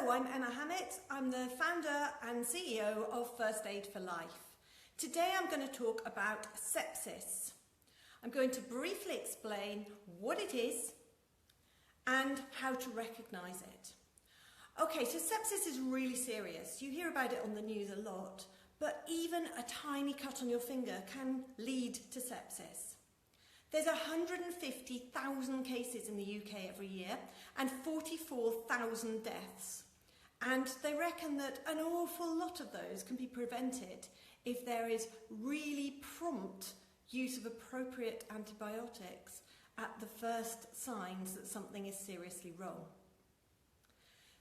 Hello, I'm Emma Hammett. I'm the founder and CEO of First Aid for Life. Today I'm going to talk about sepsis. I'm going to briefly explain what it is and how to recognise it. Okay, so sepsis is really serious. You hear about it on the news a lot, but even a tiny cut on your finger can lead to sepsis. There's 150,000 cases in the UK every year and 44,000 deaths. And they reckon that an awful lot of those can be prevented if there is really prompt use of appropriate antibiotics at the first signs that something is seriously wrong.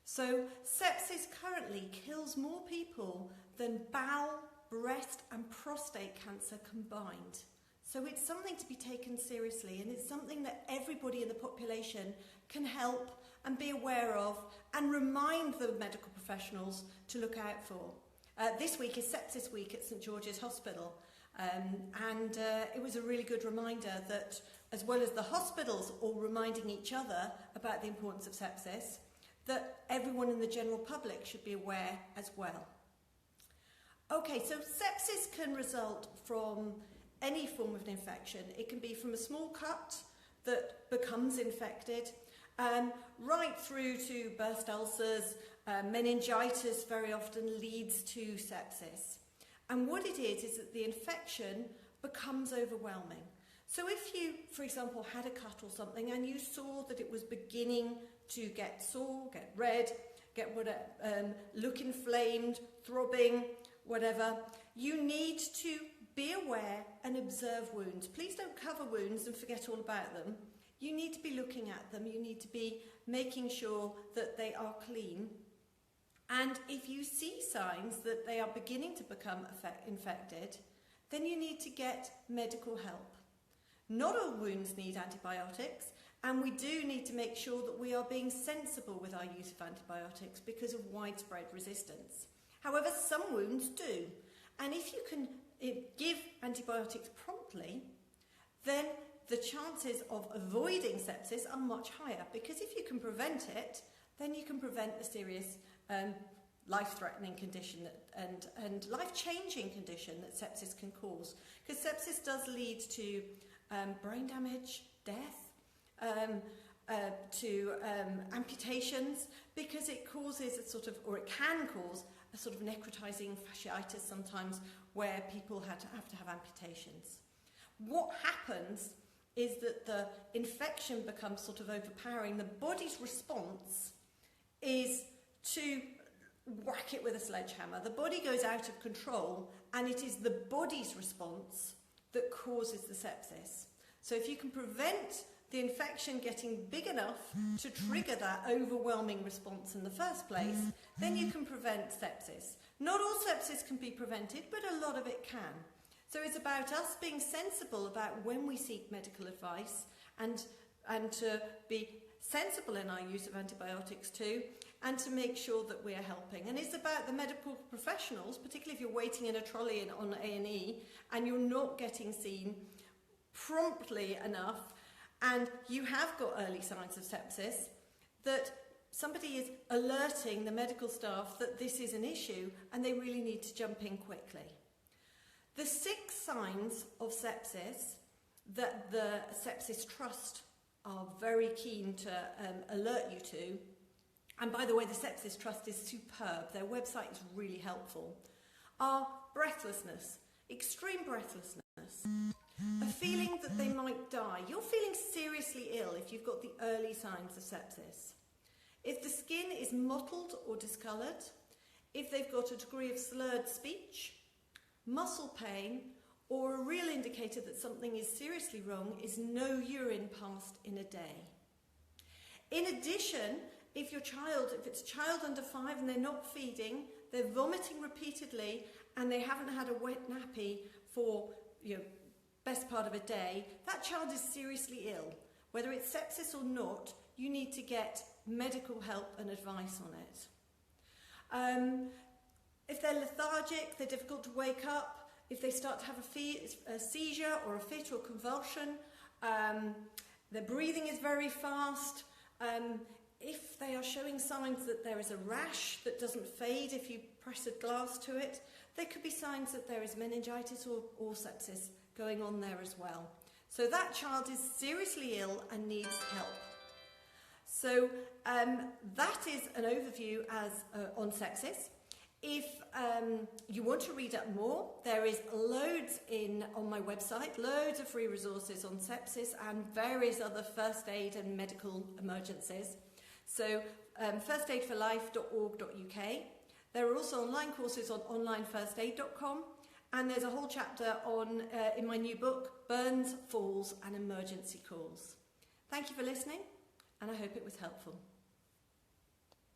So sepsis currently kills more people than bowel, breast and prostate cancer combined. So it's something to be taken seriously, and it's something that everybody in the population can help and be aware of and remind the medical professionals to look out for. This week is Sepsis Week at St George's Hospital, and it was a really good reminder that, as well as the hospitals all reminding each other about the importance of sepsis, that everyone in the general public should be aware as well. Okay, so sepsis can result from any form of an infection. It can be from a small cut that becomes infected, right through to burst ulcers. Meningitis very often leads to sepsis. And what it is that the infection becomes overwhelming. So if you, for example, had a cut or something and you saw that it was beginning to get sore, get red, look inflamed, throbbing, whatever, you need to be aware and observe wounds. Please don't cover wounds and forget all about them. You need to be looking at them. You need to be making sure that they are clean. And if you see signs that they are beginning to become infected, then you need to get medical help. Not all wounds need antibiotics, and we do need to make sure that we are being sensible with our use of antibiotics because of widespread resistance. However, some wounds do. And if you can give antibiotics promptly, then the chances of avoiding sepsis are much higher, because if you can prevent it, then you can prevent the serious life-threatening condition and life-changing condition that sepsis can cause. Because sepsis does lead to brain damage, death, to amputations, because it causes a sort of, or it can cause a sort of necrotizing fasciitis sometimes, where people have to have amputations. What happens is that the infection becomes sort of overpowering. The body's response is to whack it with a sledgehammer. The body goes out of control, and it is the body's response that causes the sepsis. So if you can prevent the infection getting big enough to trigger that overwhelming response in the first place, then you can prevent sepsis. Not all sepsis can be prevented, but a lot of it can. So it's about us being sensible about when we seek medical advice, and to be sensible in our use of antibiotics too, and to make sure that we are helping. And it's about the medical professionals, particularly if you're waiting in a trolley on A&E and you're not getting seen promptly enough, and you have got early signs of sepsis, that somebody is alerting the medical staff that this is an issue and they really need to jump in quickly. The 6 signs of sepsis that the Sepsis Trust are very keen to alert you to, and by the way, the Sepsis Trust is superb, their website is really helpful, are breathlessness, extreme breathlessness, a feeling that they might die. You're feeling seriously ill if you've got the early signs of sepsis. If the skin is mottled or discoloured, if they've got a degree of slurred speech, muscle pain, or a real indicator that something is seriously wrong is no urine passed in a day. In addition, if it's a child under 5 and they're not feeding, they're vomiting repeatedly, and they haven't had a wet nappy for best part of a day, that child is seriously ill. Whether it's sepsis or not, you need to get medical help and advice on it. If they're lethargic, they're difficult to wake up, if they start to have a seizure or a fit or convulsion, their breathing is very fast, if they are showing signs that there is a rash that doesn't fade if you press a glass to it. There could be signs that there is meningitis or sepsis going on there as well. So that child is seriously ill and needs help. So that is an overview on sepsis. If you want to read up more, there is loads on my website, loads of free resources on sepsis and various other first aid and medical emergencies. So firstaidforlife.org.uk. There are also online courses on onlinefirstaid.com, and there's a whole chapter in my new book, Burns, Falls and Emergency Calls. Thank you for listening, and I hope it was helpful.